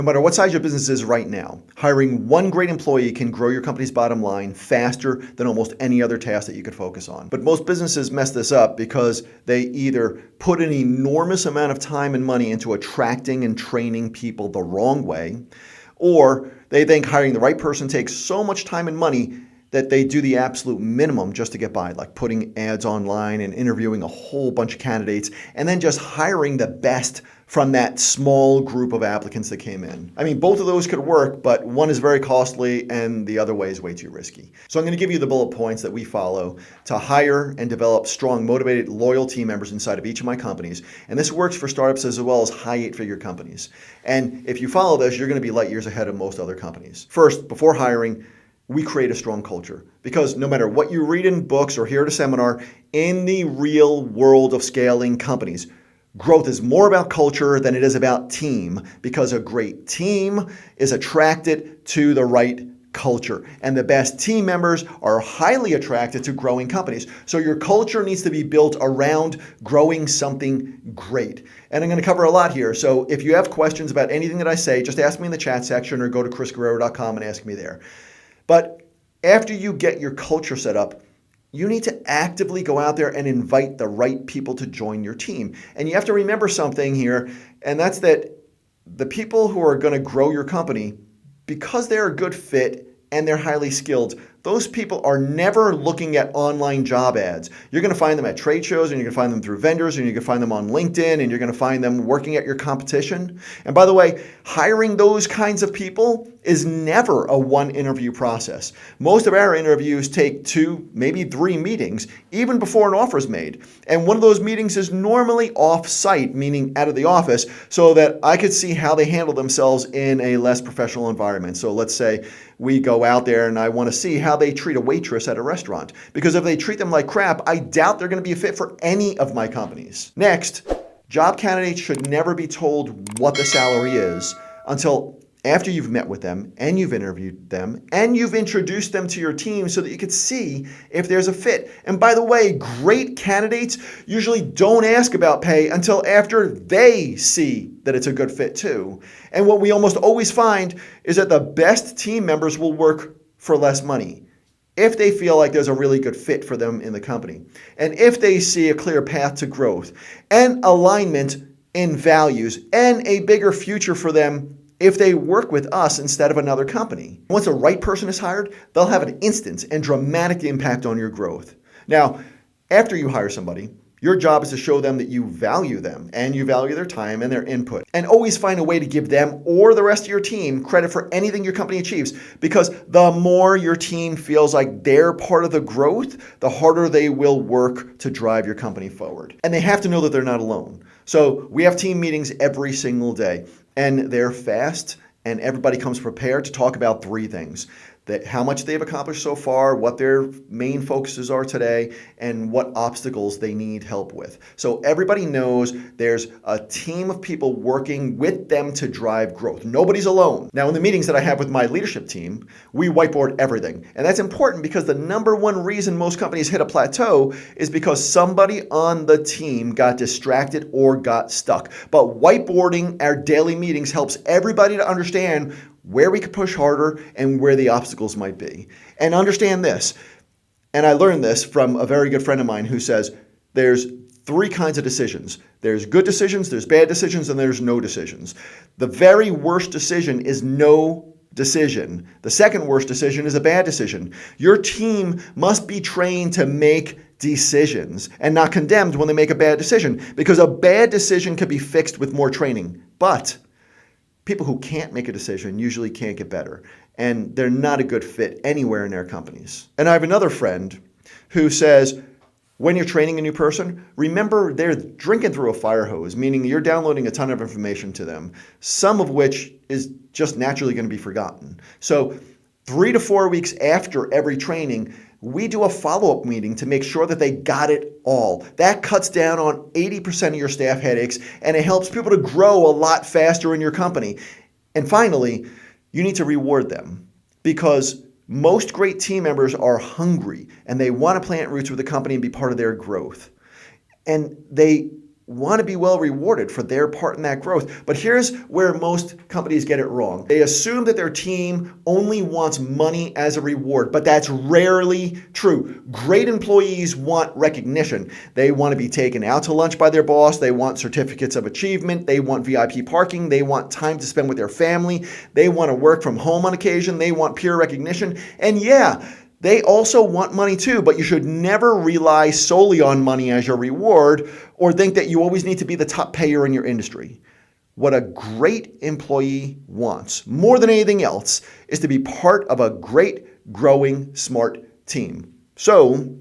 No matter what size your business is right now, hiring one great employee can grow your company's bottom line faster than almost any other task that you could focus on. But most businesses mess this up because they either put an enormous amount of time and money into attracting and training people the wrong way, or they think hiring the right person takes so much time and money that they do the absolute minimum just to get by, like putting ads online and interviewing a whole bunch of candidates and then just hiring the best from that small group of applicants that came in. I mean, both of those could work, but one is very costly and the other way is way too risky. So I'm going to give you the bullet points that we follow to hire and develop strong, motivated, loyal team members inside of each of my companies. And this works for startups as well as high 8-figure companies. And if you follow this, you're going to be light years ahead of most other companies. First, before hiring, we create a strong culture, because no matter what you read in books or hear at a seminar, in the real world of scaling companies, growth is more about culture than it is about team, because a great team is attracted to the right culture. And the best team members are highly attracted to growing companies. So your culture needs to be built around growing something great. And I'm going to cover a lot here. So if you have questions about anything that I say, just ask me in the chat section or go to chrisguerrero.com and ask me there. But after you get your culture set up, you need to actively go out there and invite the right people to join your team. And you have to remember something here, and that's that the people who are going to grow your company, because they're a good fit and they're highly skilled, those people are never looking at online job ads. You're going to find them at trade shows, and you're going to find them through vendors, and you're going to find them on LinkedIn, and you're going to find them working at your competition. And by the way, hiring those kinds of people is never a one interview process. Most of our interviews take 2, maybe 3 meetings, even before an offer is made. And one of those meetings is normally off-site, meaning out of the office, so that I could see how they handle themselves in a less professional environment. So let's say we go out there and I want to see how they treat a waitress at a restaurant. Because if they treat them like crap, I doubt they're going to be a fit for any of my companies. Next, job candidates should never be told what the salary is until after you've met with them and you've interviewed them and you've introduced them to your team so that you could see if there's a fit. And by the way, great candidates usually don't ask about pay until after they see that it's a good fit too. And what we almost always find is that the best team members will work for less money if they feel like there's a really good fit for them in the company, and if they see a clear path to growth and alignment in values and a bigger future for them if they work with us instead of another company. Once the right person is hired, they'll have an instant and dramatic impact on your growth. Now, after you hire somebody, your job is to show them that you value them and you value their time and their input. And always find a way to give them or the rest of your team credit for anything your company achieves, because the more your team feels like they're part of the growth, the harder they will work to drive your company forward. And they have to know that they're not alone. So we have team meetings every single day, and they're fast, and everybody comes prepared to talk about 3 things: that how much they've accomplished so far, what their main focuses are today, and what obstacles they need help with. So everybody knows there's a team of people working with them to drive growth. Nobody's alone. Now, in the meetings that I have with my leadership team, we whiteboard everything. And that's important because the number one reason most companies hit a plateau is because somebody on the team got distracted or got stuck. But whiteboarding our daily meetings helps everybody to understand where we could push harder and where the obstacles might be. And understand this, and I learned this from a very good friend of mine who says there's 3 kinds of decisions. There's good decisions, there's bad decisions, and there's no decisions. The very worst decision is no decision. The second worst decision is a bad decision. Your team must be trained to make decisions and not condemned when they make a bad decision, because a bad decision can be fixed with more training. But people who can't make a decision usually can't get better, and they're not a good fit anywhere in their companies. And I have another friend who says, when you're training a new person, remember they're drinking through a fire hose, meaning you're downloading a ton of information to them, some of which is just naturally going to be forgotten. So 3 to 4 weeks after every training, we do a follow-up meeting to make sure that they got it all. That cuts down on 80% of your staff headaches, and it helps people to grow a lot faster in your company. And finally, you need to reward them, because most great team members are hungry and they want to plant roots with the company and be part of their growth. And they want to be well rewarded for their part in that growth. But here's where most companies get it wrong. They assume that their team only wants money as a reward, but that's rarely true. Great employees want recognition. They want to be taken out to lunch by their boss. They want certificates of achievement. They want VIP parking. They want time to spend with their family. They want to work from home on occasion. They want peer recognition. And yeah, they also want money too, but you should never rely solely on money as your reward or think that you always need to be the top payer in your industry. What a great employee wants, more than anything else, is to be part of a great, growing, smart team. So,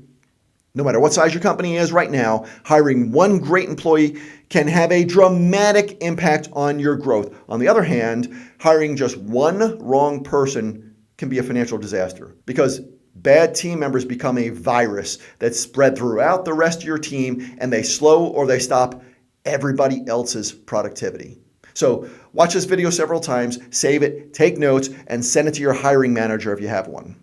no matter what size your company is right now, hiring one great employee can have a dramatic impact on your growth. On the other hand, hiring just one wrong person can be a financial disaster because bad team members become a virus that's spread throughout the rest of your team, and they slow or they stop everybody else's productivity. So watch this video several times, save it, take notes, and send it to your hiring manager if you have one.